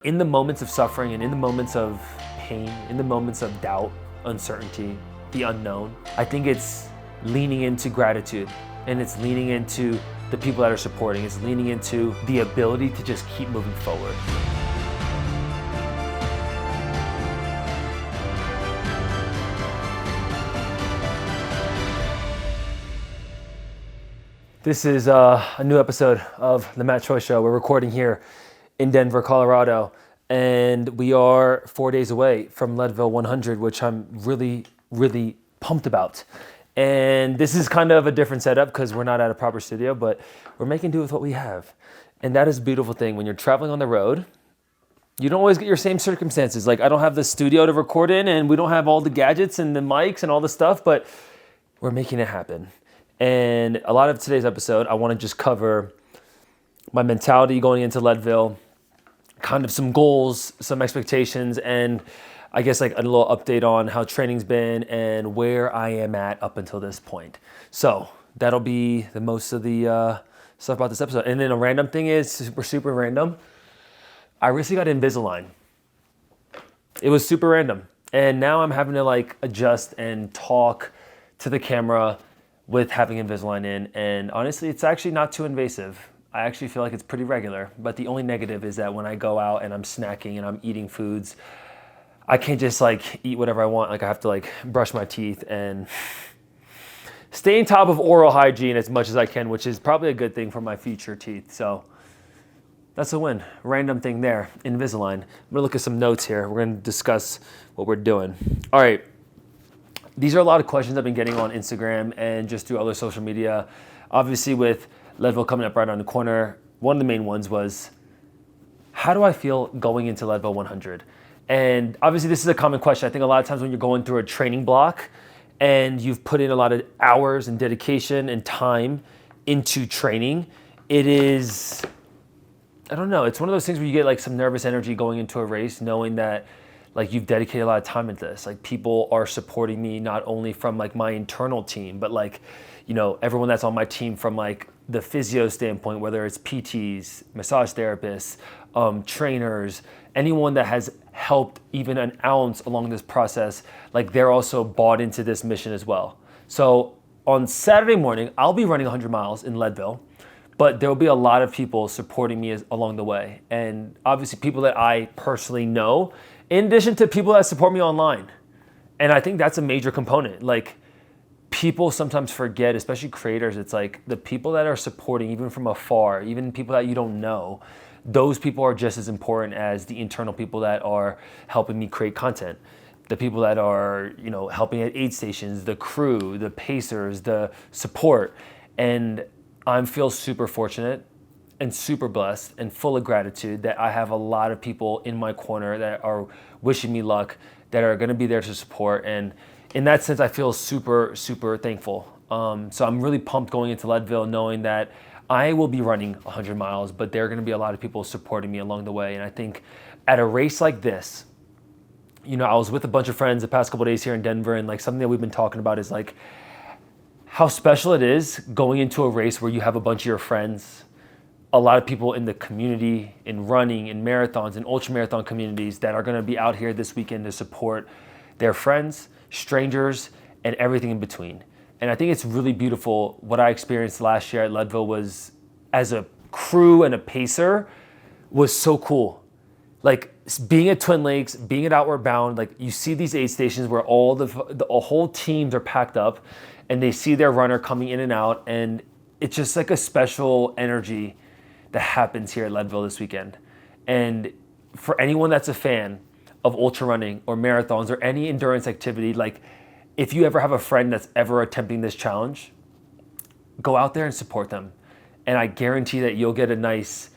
In the moments of suffering and in the moments of pain, in the moments of doubt, uncertainty, the unknown, I think it's leaning into gratitude, and it's leaning into the people that are supporting. It's leaning into the ability to just keep moving forward. This is a new episode of the Choi Show. We're recording here in Denver, Colorado, and we are 4 days away from Leadville 100, which I'm really, really pumped about. And this is kind of a different setup because we're not at a proper studio, but we're making do with what we have. And that is a beautiful thing. When you're traveling on the road, you don't always get your same circumstances. Like, I don't have the studio to record in, and we don't have all the gadgets and the mics and all the stuff, but we're making it happen. And a lot of today's episode, I want to just cover my mentality going into Leadville, kind of some goals, some expectations, and I guess like a little update on how training's been and where I am at up until this point. So that'll be the most of the stuff about this episode. And then a random thing is super random. I recently got Invisalign. It was super random. And now I'm having to like adjust and talk to the camera with having Invisalign in. And honestly, it's actually not too invasive. I actually feel like it's pretty regular, but the only negative is that when I go out and I'm snacking and I'm eating foods, I can't just like eat whatever I want. Like, I have to like brush my teeth and stay on top of oral hygiene as much as I can, which is probably a good thing for my future teeth. So that's a win. Random thing there, Invisalign. I'm gonna look at some notes here. We're gonna discuss what we're doing. All right. These are a lot of questions I've been getting on Instagram and just through other social media. Obviously, with Leadville coming up right around the corner, one of the main ones was, how do I feel going into Leadville 100? And obviously this is a common question. I think a lot of times when you're going through a training block and you've put in a lot of hours and dedication and time into training, it is, I don't know, it's one of those things where you get like some nervous energy going into a race, knowing that like you've dedicated a lot of time into this. Like, people are supporting me not only from like my internal team, but like, you know, everyone that's on my team from like the physio standpoint, whether it's PTs, massage therapists, trainers, anyone that has helped even an ounce along this process, like they're also bought into this mission as well. So on Saturday morning, I'll be running 100 miles in Leadville, but there will be a lot of people supporting me along the way. And obviously people that I personally know, in addition to people that support me online. And I think that's a major component. Like, people sometimes forget, especially creators, it's like the people that are supporting even from afar, even people that you don't know, those people are just as important as the internal people that are helping me create content. The people that are, you know, helping at aid stations, the crew, the pacers, the support. And I feel super fortunate and super blessed and full of gratitude that I have a lot of people in my corner that are wishing me luck, that are gonna be there to support. And in that sense, I feel super thankful. So I'm really pumped going into Leadville, knowing that I will be running 100 miles, but there are gonna be a lot of people supporting me along the way. And I think at a race like this, you know, I was with a bunch of friends the past couple of days here in Denver, and like something that we've been talking about is like how special it is going into a race where you have a bunch of your friends, a lot of people in the community, in running, in marathons, in ultramarathon communities that are gonna be out here this weekend to support their friends, strangers, and everything in between. And I think it's really beautiful. What I experienced last year at Leadville was, as a crew and a pacer, was so cool. Like, being at Twin Lakes, being at Outward Bound, like you see these aid stations where all the whole teams are packed up and they see their runner coming in and out, and it's just like a special energy that happens here at Leadville this weekend. And for anyone that's a fan of ultra running or marathons or any endurance activity, like, if you ever have a friend that's ever attempting this challenge, go out there and support them. And I guarantee that you'll get a nice,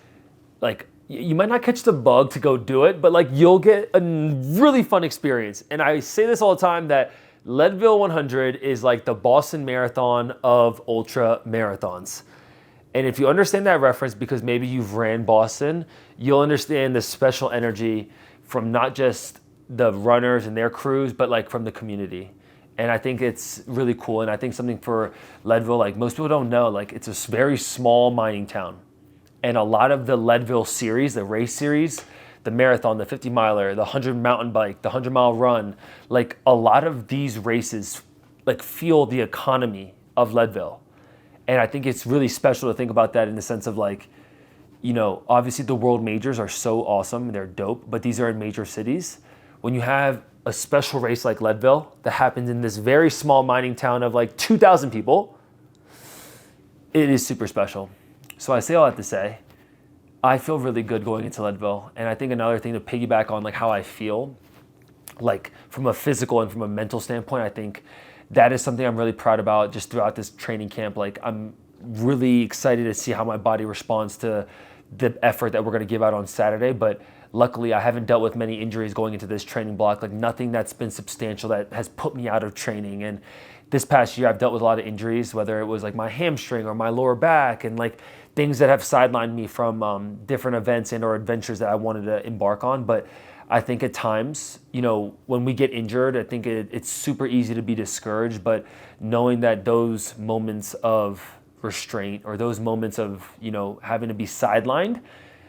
like, you might not catch the bug to go do it, but like you'll get a really fun experience. And I say this all the time, that Leadville 100 is like the Boston Marathon of ultra marathons. And if you understand that reference, because maybe you've ran Boston, you'll understand the special energy from not just the runners and their crews, but like from the community. And I think it's really cool. And I think something for Leadville, like most people don't know, like it's a very small mining town. And a lot of the Leadville series, the race series, the marathon, the 50 miler, the 100 mountain bike, the 100-mile run, like a lot of these races like fuel the economy of Leadville. And I think it's really special to think about that in the sense of like, you know, obviously the world majors are so awesome, they're dope, but these are in major cities. When you have a special race like Leadville that happens in this very small mining town of like 2,000 people, it is super special. So I say all that to say, I feel really good going into Leadville. And I think another thing to piggyback on like how I feel, like from a physical and from a mental standpoint, I think that is something I'm really proud about just throughout this training camp. Like I'm really excited to see how my body responds to the effort that we're going to give out on Saturday. But luckily I haven't dealt with many injuries going into this training block, like nothing that's been substantial that has put me out of training. And this past year I've dealt with a lot of injuries, whether it was like my hamstring or my lower back, and like things that have sidelined me from different events and or adventures that I wanted to embark on. But I think at times, you know, when we get injured, I think it's super easy to be discouraged, but knowing that those moments of restraint or those moments of, you know, having to be sidelined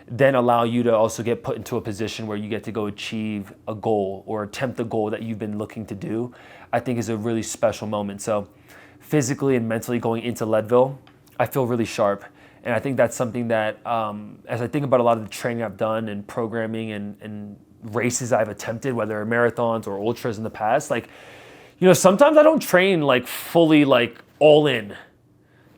then allow you to also get put into a position where you get to go achieve a goal or attempt the goal that you've been looking to do, I think is a really special moment. So physically and mentally going into Leadville, I feel really sharp. And I think that's something that, as I think about a lot of the training I've done and programming and races I've attempted, whether marathons or ultras in the past, like, you know, sometimes I don't train like fully like all in.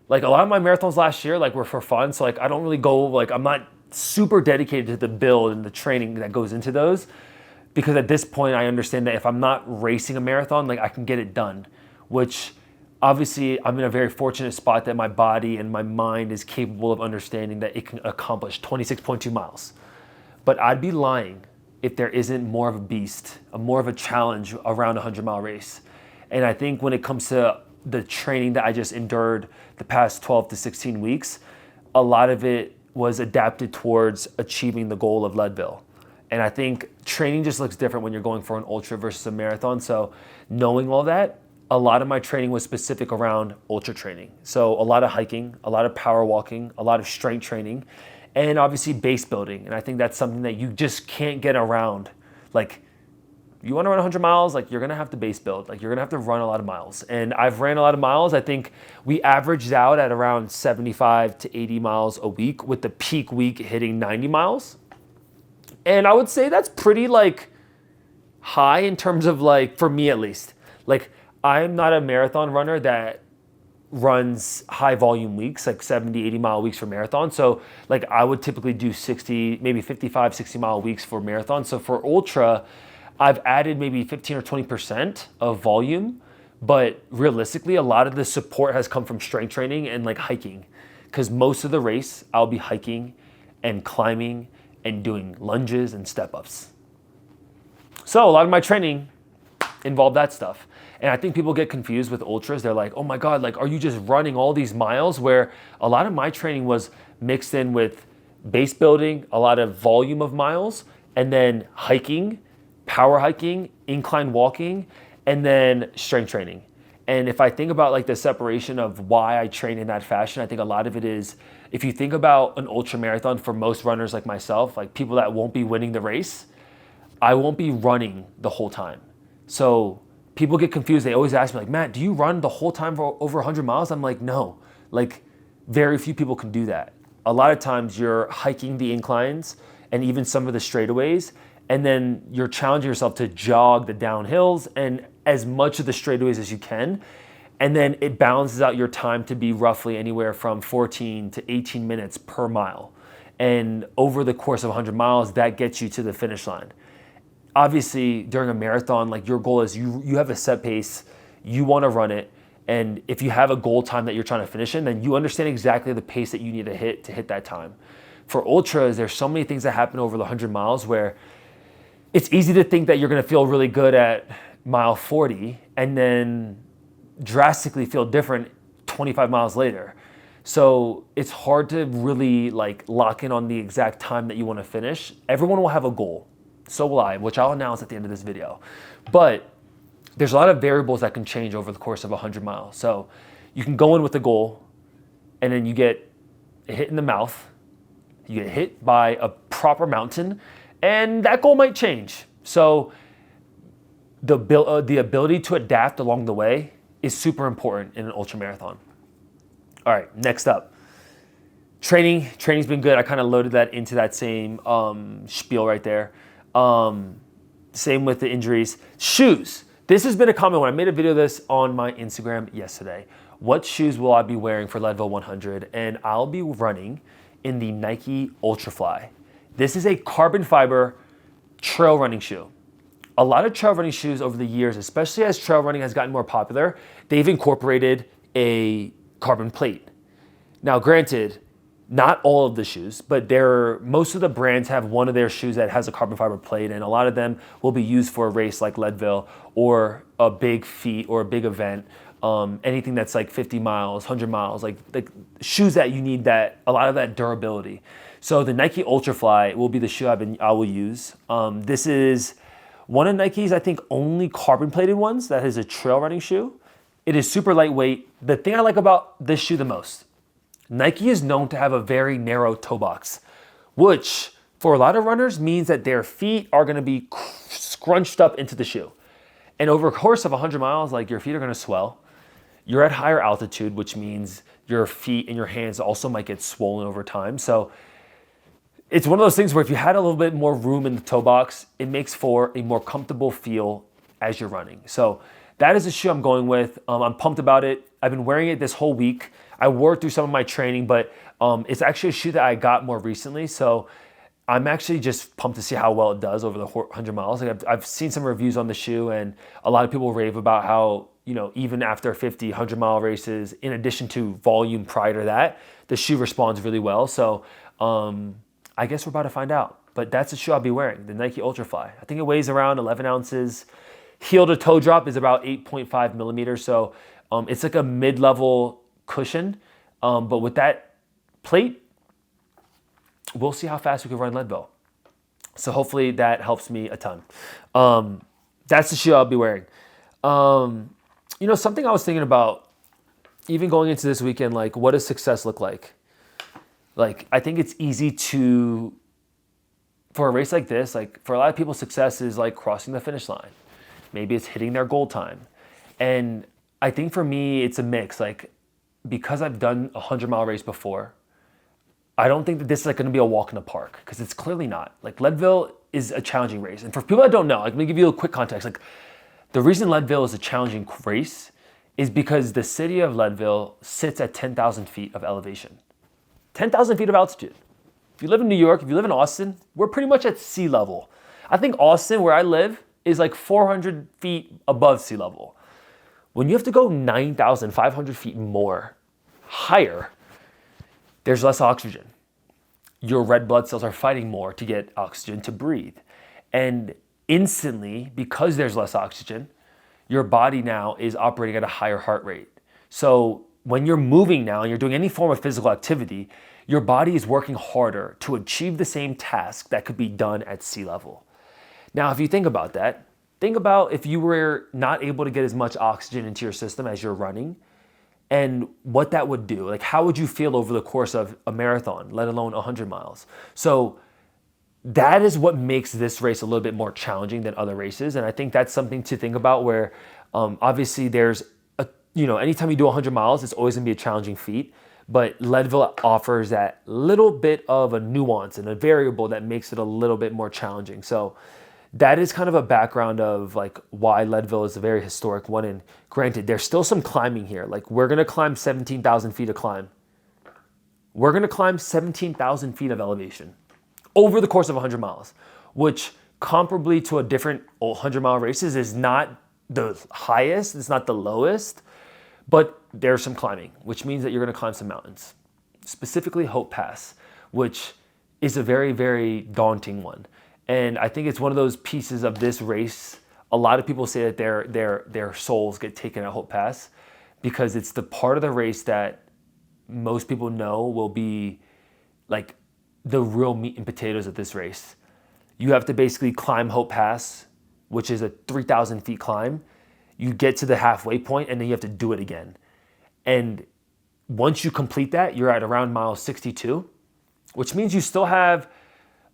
Like a lot of my marathons last year like were for fun. So like I don't really go, like I'm not super dedicated to the build and the training that goes into those, because at this point I understand that if I'm not racing a marathon, like I can get it done, which obviously I'm in a very fortunate spot that my body and my mind is capable of understanding that it can accomplish 26.2 miles. But I'd be lying if there isn't more of a beast, more of a challenge around a 100-mile race. And I think when it comes to the training that I just endured the past 12 to 16 weeks, a lot of it was adapted towards achieving the goal of Leadville. And I think training just looks different when you're going for an ultra versus a marathon. So knowing all that, a lot of my training was specific around ultra training. So a lot of hiking, a lot of power walking, a lot of strength training, and obviously base building. And I think that's something that you just can't get around. Like, you want to run 100 miles, like you're going to have to base build. Like you're going to have to run a lot of miles. And I've ran a lot of miles. I think we averaged out at around 75 to 80 miles a week, with the peak week hitting 90 miles. And I would say that's pretty like high in terms of like, for me at least, like I'm not a marathon runner that runs high volume weeks, like 70, 80 mile weeks for marathon. So like I would typically do 60, maybe 55, 60 mile weeks for marathon. So for ultra, I've added maybe 15 or 20% of volume, but realistically, a lot of the support has come from strength training and like hiking, because most of the race I'll be hiking and climbing and doing lunges and step-ups. So a lot of my training involved that stuff. And I think people get confused with ultras. They're like, oh my God, like, are you just running all these miles? Where a lot of my training was mixed in with base building, a lot of volume of miles, and then hiking, power hiking, incline walking, and then strength training. And if I think about like the separation of why I train in that fashion, I think a lot of it is, if you think about an ultra marathon for most runners like myself, like people that won't be winning the race, I won't be running the whole time. So people get confused. They always ask me like, Matt, do you run the whole time for over 100 miles? I'm like, no, like very few people can do that. A lot of times you're hiking the inclines and even some of the straightaways, and then you're challenging yourself to jog the downhills and as much of the straightaways as you can. And then it balances out your time to be roughly anywhere from 14 to 18 minutes per mile. And over the course of 100 miles, that gets you to the finish line. Obviously, during a marathon, like your goal is you have a set pace, you want to run it. And if you have a goal time that you're trying to finish in, then you understand exactly the pace that you need to hit that time. For ultras, there's so many things that happen over the 100 miles where it's easy to think that you're going to feel really good at mile 40 and then drastically feel different 25 miles later. So it's hard to really like lock in on the exact time that you want to finish. Everyone will have a goal. So will I, which I'll announce at the end of this video. But there's a lot of variables that can change over the course of 100 miles. So you can go in with a goal and then you get hit in the mouth. You get hit by a proper mountain, And that goal might change. So the ability to adapt along the way is super important in an ultra marathon. All right, next up. Training's been good. I kind of loaded that into that same spiel right there. Same with the injuries. Shoes. This has been a common one. I made a video of this on my Instagram yesterday. What shoes will I be wearing for Leadville 100? And I'll be running in the Nike Ultrafly. This is a carbon fiber trail running shoe. A lot of trail running shoes over the years, especially as trail running has gotten more popular, they've incorporated a carbon plate. Now, granted, not all of the shoes, but most of the brands have one of their shoes that has a carbon fiber plate, and a lot of them will be used for a race like Leadville or a big feat or a big event. Anything that's like 50 miles, 100 miles, like shoes that you need a lot of that durability. So the Nike Ultrafly will be the shoe I will use. This is one of Nike's, I think, only carbon plated ones that is a trail running shoe. It is super lightweight. The thing I like about this shoe the most, Nike is known to have a very narrow toe box, which for a lot of runners means that their feet are gonna be scrunched up into the shoe. And over a course of 100 miles, like your feet are gonna swell. You're at higher altitude, which means your feet and your hands also might get swollen over time. So it's one of those things where if you had a little bit more room in the toe box, it makes for a more comfortable feel as you're running. So that is the shoe I'm going with. I'm pumped about it. I've been wearing it this whole week. I wore it through some of my training, but it's actually a shoe that I got more recently. So I'm actually just pumped to see how well it does over the 100 miles. Like I've seen some reviews on the shoe, and a lot of people rave about how, even after 50, 100-mile races, in addition to volume prior to that, the shoe responds really well. So I guess we're about to find out. But that's the shoe I'll be wearing, the Nike Ultrafly. I think it weighs around 11 ounces. Heel to toe drop is about 8.5 millimeters. So it's like a mid-level cushion. But with that plate, we'll see how fast we can run Leadville. So hopefully that helps me a ton. That's the shoe I'll be wearing. Something I was thinking about, even going into this weekend, like what does success look like? Like, I think it's easy for a race like this, like for a lot of people, success is like crossing the finish line. Maybe it's hitting their goal time. And I think for me, it's a mix. Like, because I've done a 100-mile race before, I don't think that this is like going to be a walk in the park, because it's clearly not. Like, Leadville is a challenging race. And for people that don't know, like, let me give you a quick context. Like, the reason Leadville is a challenging race is because the city of Leadville sits at 10,000 feet of elevation. 10,000 feet of altitude. If you live in New York, if you live in Austin, we're pretty much at sea level. I think Austin, where I live, is like 400 feet above sea level. When you have to go 9,500 feet more higher, there's less oxygen. Your red blood cells are fighting more to get oxygen to breathe. And instantly, because there's less oxygen, your body now is operating at a higher heart rate. So when you're moving now and you're doing any form of physical activity, your body is working harder to achieve the same task that could be done at sea level. Now, if you think about that, think about if you were not able to get as much oxygen into your system as you're running, and what that would do. Like, how would you feel over the course of a marathon, let alone 100 miles? So that is what makes this race a little bit more challenging than other races. And I think that's something to think about, where obviously there's anytime you do 100 miles, it's always gonna be a challenging feat. But Leadville offers that little bit of a nuance and a variable that makes it a little bit more challenging. So that is kind of a background of like why Leadville is a very historic one. And granted, there's still some climbing here. Like, we're gonna climb 17,000 feet of climb. We're gonna climb 17,000 feet of elevation over the course of 100 miles, which comparably to a different 100-mile races is not the highest, it's not the lowest, but there's some climbing, which means that you're gonna climb some mountains, specifically Hope Pass, which is a very, very daunting one. And I think it's one of those pieces of this race. A lot of people say that their souls get taken at Hope Pass, because it's the part of the race that most people know will be like the real meat and potatoes of this race. You have to basically climb Hope Pass, which is a 3,000 feet climb. You get to the halfway point and then you have to do it again. And once you complete that, you're at around mile 62, which means you still have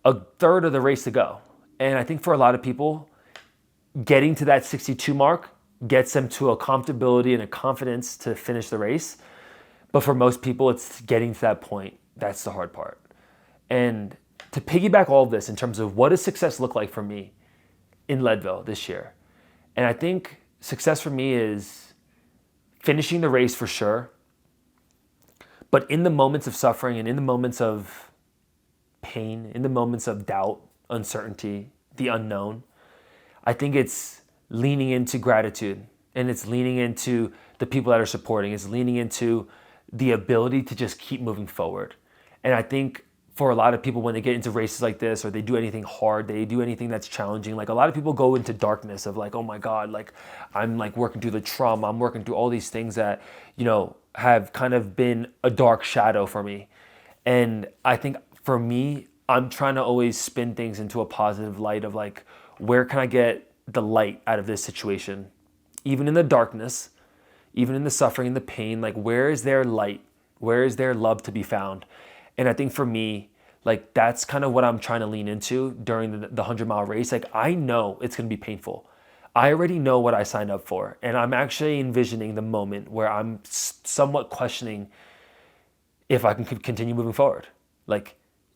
a third of the race to go. And I think for a lot of people, getting to that 62 mark gets them to a comfortability and a confidence to finish the race. But for most people, it's getting to that point. That's the hard part. And to piggyback all of this in terms of what does success look like for me in Leadville this year? And I think success for me is finishing the race for sure. But in the moments of suffering and in the moments of pain, in the moments of doubt, uncertainty, the unknown, I think it's leaning into gratitude, and it's leaning into the people that are supporting. It's leaning into the ability to just keep moving forward. And I think for a lot of people, when they get into races like this, or they do anything hard, they do anything that's challenging, like a lot of people go into darkness of like, oh my God, like I'm like working through the trauma, I'm working through all these things that, you know, have kind of been a dark shadow for me. And I think for me, I'm trying to always spin things into a positive light of like, where can I get the light out of this situation? Even in the darkness, even in the suffering and the pain, like where is there light? Where is there love to be found? And I think for me, like that's kind of what I'm trying to lean into during the 100-mile race. Like I know it's going to be painful. I already know what I signed up for. And I'm actually envisioning the moment where I'm somewhat questioning if I can continue moving forward. Like,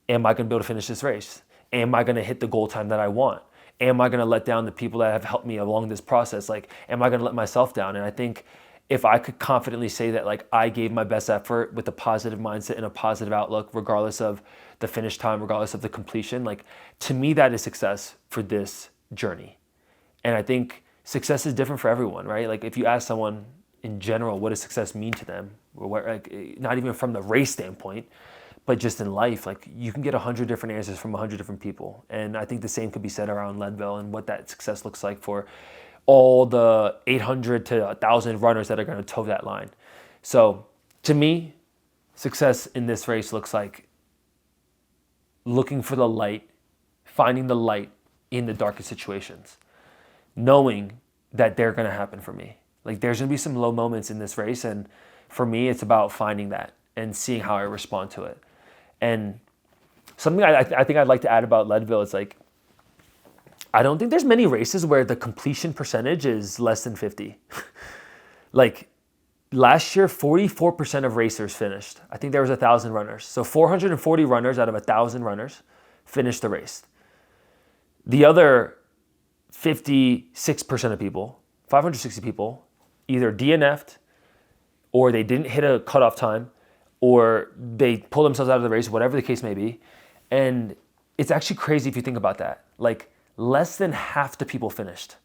am I going to be able to finish this race? Am I going to hit the goal time that I want? Am I going to let down the people that have helped me along this process? Like, am I going to let myself down? And I think if I could confidently say that like I gave my best effort with a positive mindset and a positive outlook, regardless of the finish time, regardless of the completion, like to me, that is success for this journey. And I think success is different for everyone, right? Like if you ask someone in general, what does success mean to them? Or what, like, not even from the race standpoint, but just in life, like you can get 100 different answers from 100 different people. And I think the same could be said around Leadville and what that success looks like for all the 800 to 1,000 runners that are going to toe that line. So to me, success in this race looks like looking for the light, finding the light in the darkest situations, knowing that they're going to happen for me. Like there's going to be some low moments in this race. And for me, it's about finding that and seeing how I respond to it. And something I think I'd like to add about Leadville is like, I don't think there's many races where the completion percentage is less than 50. Like last year, 44% of racers finished. I think there was 1,000 runners. So 440 runners out of 1,000 runners finished the race. The other 56% of people, 560 people, either DNF'd or they didn't hit a cutoff time or they pulled themselves out of the race, whatever the case may be. And it's actually crazy if you think about that. Like less than half the people finished.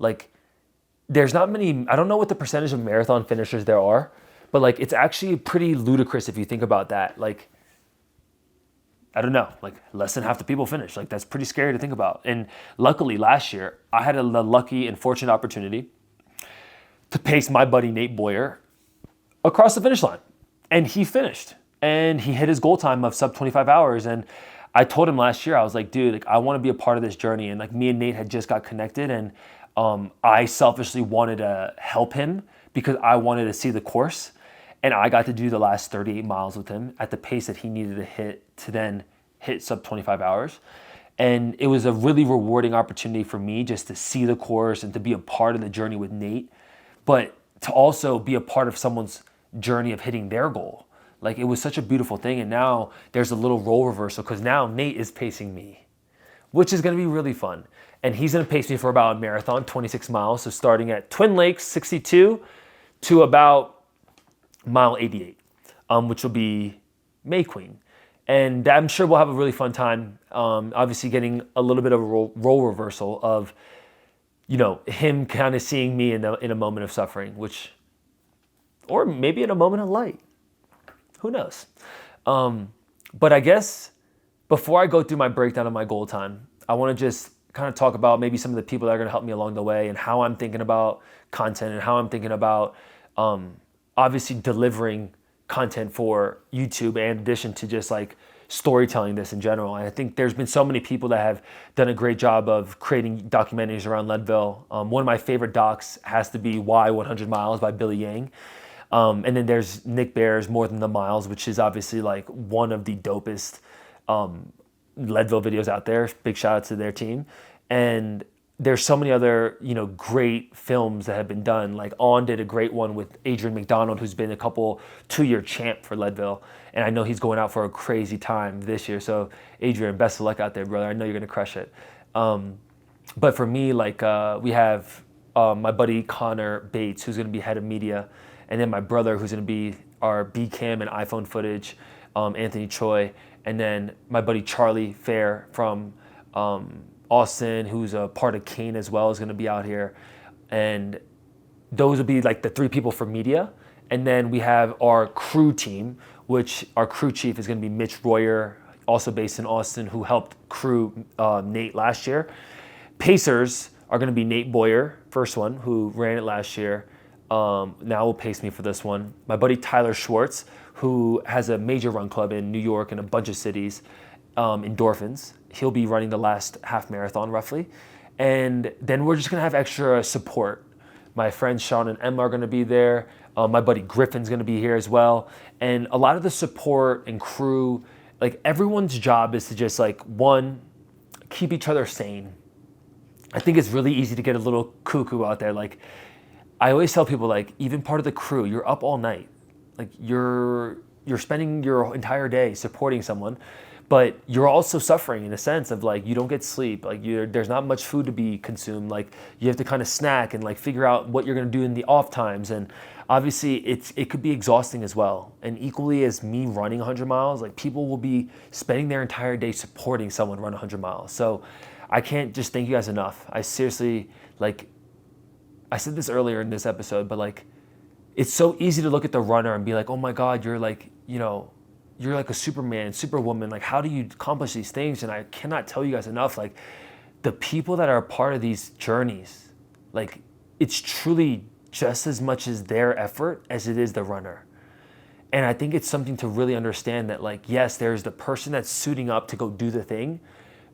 Like there's not many, I don't know what the percentage of marathon finishers there are, but like it's actually pretty ludicrous if you think about that. Like, I don't know, like less than half the people finished. Like that's pretty scary to think about. And luckily last year, I had the lucky and fortunate opportunity to pace my buddy Nate Boyer across the finish line. And he finished and he hit his goal time of sub 25 hours. And I told him last year, I was like, dude, like I want to be a part of this journey. And like me and Nate had just got connected and I selfishly wanted to help him because I wanted to see the course. And I got to do the last 38 miles with him at the pace that he needed to hit to then hit sub 25 hours. And it was a really rewarding opportunity for me just to see the course and to be a part of the journey with Nate, but to also be a part of someone's journey of hitting their goal. Like it was such a beautiful thing. And now there's a little role reversal because now Nate is pacing me, which is going to be really fun. And he's going to pace me for about a marathon, 26 miles. So starting at Twin Lakes, 62 to about mile 88, which will be May Queen. And I'm sure we'll have a really fun time. Obviously getting a little bit of a role reversal of, you know, him kind of seeing me in a moment of suffering, which, or maybe in a moment of light. Who knows? But I guess before I go through my breakdown of my goal time, I want to just kind of talk about maybe some of the people that are going to help me along the way and how I'm thinking about content and how I'm thinking about obviously delivering content for YouTube in addition to just like storytelling this in general. And I think there's been so many people that have done a great job of creating documentaries around Leadville. One of my favorite docs has to be Why 100 Miles by Billy Yang. And then there's Nick Bare's More Than the Miles, which is obviously like one of the dopest Leadville videos out there. Big shout out to their team. And there's so many other, great films that have been done. Like On did a great one with Adrian McDonald, who's been a 2-year champ for Leadville. And I know he's going out for a crazy time this year. So Adrian, best of luck out there, brother. I know you're going to crush it. But for me, we have my buddy Connor Bates, who's going to be head of media. And then my brother, who's going to be our B-cam and iPhone footage, Anthony Choi. And then my buddy Charlie Fair from Austin, who's a part of Kane as well, is going to be out here. And those would be like the 3 people for media. And then we have our crew team, which our crew chief is going to be Mitch Royer, also based in Austin, who helped crew Nate last year. Pacers are going to be Nate Boyer, first one, who ran it last year. Now will pace me for this one. My buddy Tyler Schwartz, who has a major run club in New York and a bunch of cities, Endorphins. He'll be running the last half marathon roughly. And then we're just going to have extra support. My friends Sean and Emma are going to be there. My buddy Griffin's going to be here as well. And a lot of the support and crew, like everyone's job is to just one, keep each other sane. I think it's really easy to get a little cuckoo out there. Like I always tell people, even part of the crew, you're up all night. Like you're spending your entire day supporting someone, but you're also suffering in a sense of you don't get sleep. There's not much food to be consumed. You have to kind of snack and figure out what you're going to do in the off times. And obviously it could be exhausting as well. And equally as me running 100 miles, people will be spending their entire day supporting someone run 100 miles. So I can't just thank you guys enough. I seriously, I said this earlier in this episode, but it's so easy to look at the runner and be like, oh my God, you're you're like a Superman, Superwoman. How do you accomplish these things? And I cannot tell you guys enough, the people that are a part of these journeys, it's truly just as much as their effort as it is the runner. And I think it's something to really understand that yes, there's the person that's suiting up to go do the thing,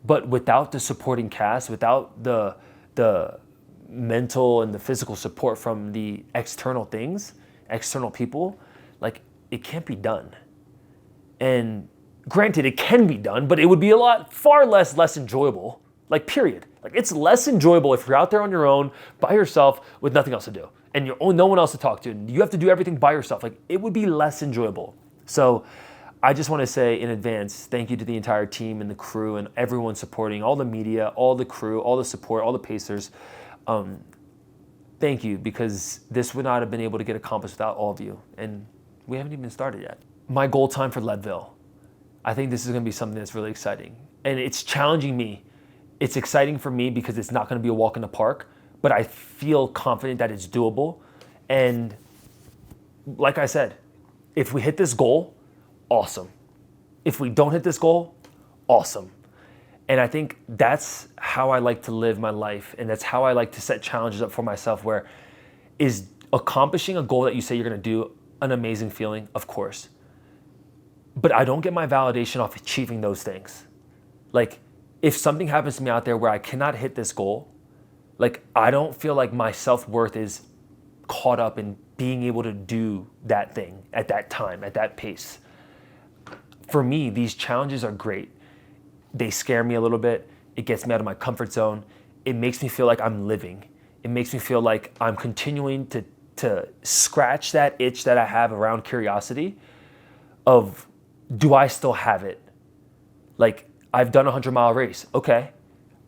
but without the supporting cast, without the mental and the physical support from the external people, it can't be done. And granted, it can be done, but it would be far less enjoyable, period. It's less enjoyable if you're out there on your own, by yourself, with nothing else to do. And no one else to talk to. And you have to do everything by yourself. It would be less enjoyable. So I just want to say in advance, thank you to the entire team and the crew and everyone supporting, all the media, all the crew, all the support, all the pacers. Thank you, because this would not have been able to get accomplished without all of you. And we haven't even started yet. My goal time for Leadville. I think this is going to be something that's really exciting. And it's challenging me. It's exciting for me because it's not going to be a walk in the park, but I feel confident that it's doable. And like I said, if we hit this goal, awesome. If we don't hit this goal, awesome. And I think that's how I like to live my life. And that's how I like to set challenges up for myself, where is accomplishing a goal that you say you're going to do an amazing feeling, of course. But I don't get my validation off achieving those things. If something happens to me out there where I cannot hit this goal, I don't feel like my self-worth is caught up in being able to do that thing at that time, at that pace. For me, these challenges are great. They scare me a little bit. It gets me out of my comfort zone. It makes me feel like I'm living. It makes me feel like I'm continuing to scratch that itch that I have around curiosity of, do I still have it? I've done a 100-mile race. Okay.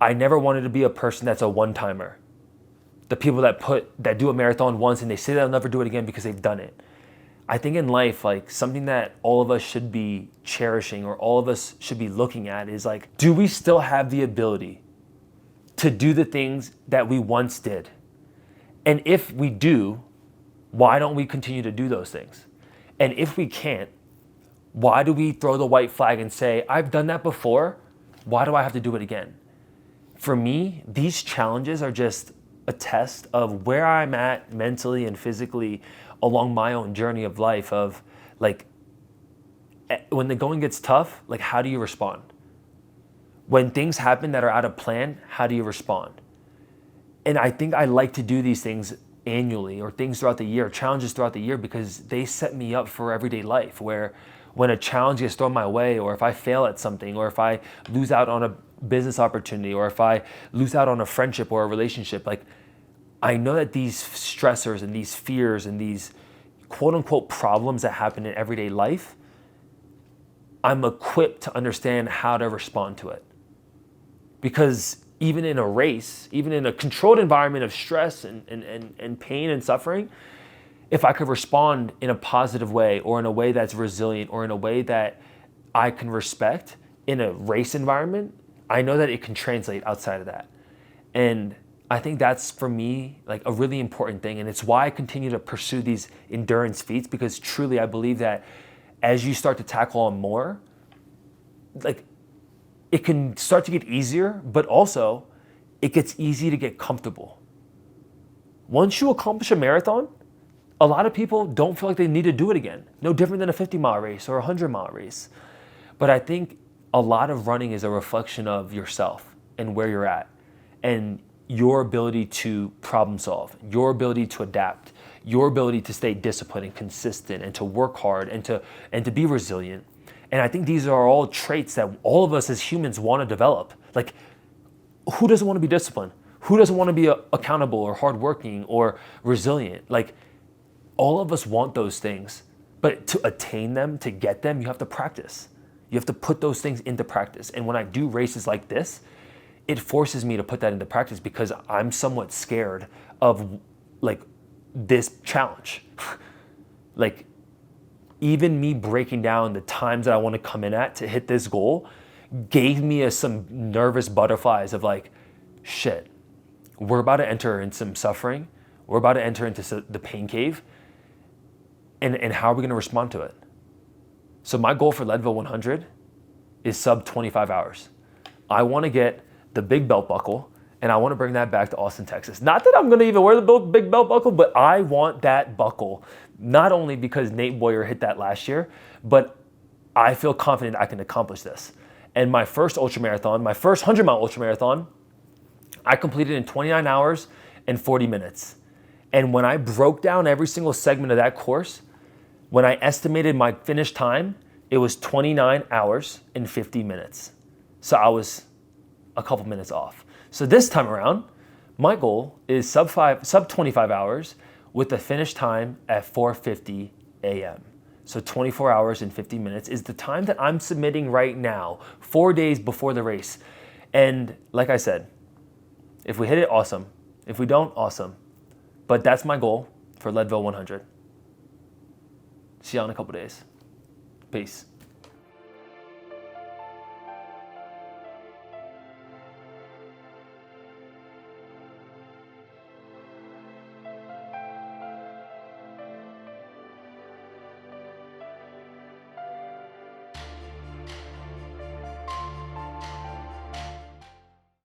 I never wanted to be a person that's a one-timer. The people that do a marathon once and they say they'll never do it again because they've done it. I think in life, something that all of us should be cherishing, or all of us should be looking at, is do we still have the ability to do the things that we once did? And if we do, why don't we continue to do those things? And if we can't, why do we throw the white flag and say, I've done that before, why do I have to do it again? For me, these challenges are just a test of where I'm at mentally and physically along my own journey of life, of when the going gets tough, how do you respond? When things happen that are out of plan, how do you respond? And I think I like to do these things annually, or things throughout the year, challenges throughout the year, because they set me up for everyday life, where when a challenge gets thrown my way, or if I fail at something, or if I lose out on a business opportunity, or if I lose out on a friendship or a relationship, like I know that these stressors and these fears and these quote unquote problems that happen in everyday life, I'm equipped to understand how to respond to it. Because even in a race, even in a controlled environment of stress and pain and suffering, if I could respond in a positive way, or in a way that's resilient, or in a way that I can respect in a race environment, I know that it can translate outside of that. And I think that's, for me, like a really important thing. And it's why I continue to pursue these endurance feats, because truly I believe that as you start to tackle on more, like it can start to get easier, but also it gets easy to get comfortable. Once you accomplish a marathon, a lot of people don't feel like they need to do it again. No different than a 50-mile race or a 100-mile race. But I think a lot of running is a reflection of yourself and where you're at, and your ability to problem solve, your ability to adapt, your ability to stay disciplined and consistent, and to work hard, and to be resilient. And I think these are all traits that all of us as humans want to develop. Like, who doesn't want to be disciplined? Who doesn't want to be accountable or hardworking or resilient? Like, all of us want those things, but to attain them, to get them, you have to practice. You have to put those things into practice. And when I do races like this, it forces me to put that into practice, because I'm somewhat scared of like this challenge. Like, even me breaking down the times that I want to come in at to hit this goal gave me some nervous butterflies of like, shit, we're about to enter in some suffering. We're about to enter into the pain cave. And how are we going to respond to it? So my goal for Leadville 100 is sub 25 hours. I want to get the big belt buckle, and I want to bring that back to Austin, Texas. Not that I'm going to even wear the big belt buckle, but I want that buckle, not only because Nate Boyer hit that last year, but I feel confident I can accomplish this. And my first ultramarathon, my first 100-mile ultramarathon, I completed in 29 hours and 40 minutes. And when I broke down every single segment of that course, when I estimated my finish time, it was 29 hours and 50 minutes. So I was a couple minutes off. So this time around, my goal is sub 25 hours with the finish time at 4:50 a.m. So 24 hours and 50 minutes is the time that I'm submitting right now, 4 days before the race. And like I said, if we hit it, awesome. If we don't, awesome. But that's my goal for Leadville 100. See y'all in a couple days. Peace.